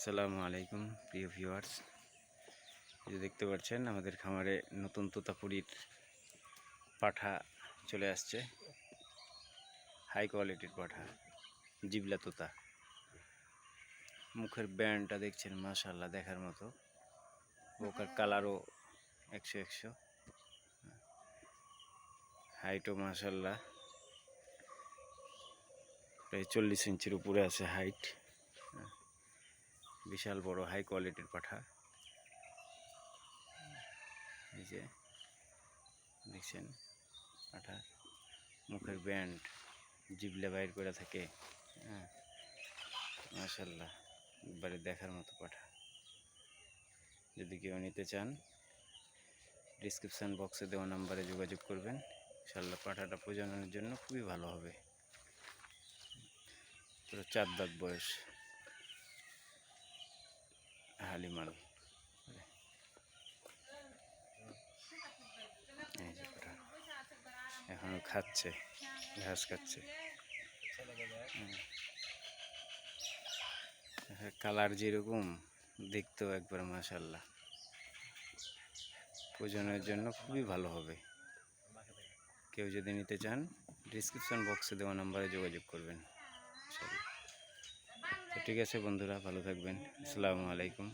আসসালামু আলাইকুম প্রিয় ভিউয়ার্স, এই যে দেখতে পাচ্ছেন আমাদের খামারে নতুন তোতাপুরির পাঠা চলে আসছে। হাই কোয়ালিটির পাঠা, জিবলা তোতা। মুখের ব্যান্ডটা দেখছেন, মাশাআল্লাহ দেখার মতো। ওকার কালারও 100 হাইটও মাশাআল্লাহ প্রায় 40 ইঞ্চির উপরে আছে হাইট। বিশাল বড় হাই কোয়ালিটির পাঠা। এই যে দেখছেন পাঠা, মুখের ব্যান্ড, জিবলা বাইর করে থাকে। হ্যাঁ, মাশাআল্লাহ একবারে দেখার মতো পাঠা। যদি কেউ নিতে চান ডিসক্রিপশান বক্সে দেওয়া নাম্বারে যোগাযোগ করবেন। ইনশাআল্লাহ পাঠাটা প্রজননের জন্য খুবই ভালো হবে। পুরো 4 দাঁত বয়স, হালিমাল। এই যে পাঠা এখনো খাচ্ছে, ঘাস খাচ্ছে। কালার যেরকম, দেখতেও একবার মাশাআল্লাহ। প্রজননের জন্য খুবই ভালো হবে। কেউ যদি নিতে চান ডিসক্রিপশন বক্সে দেওয়া নাম্বারে যোগাযোগ করবেন। তো ঠিক আছে বন্ধুরা, ভালো থাকবেন। আসসালামু আলাইকুম।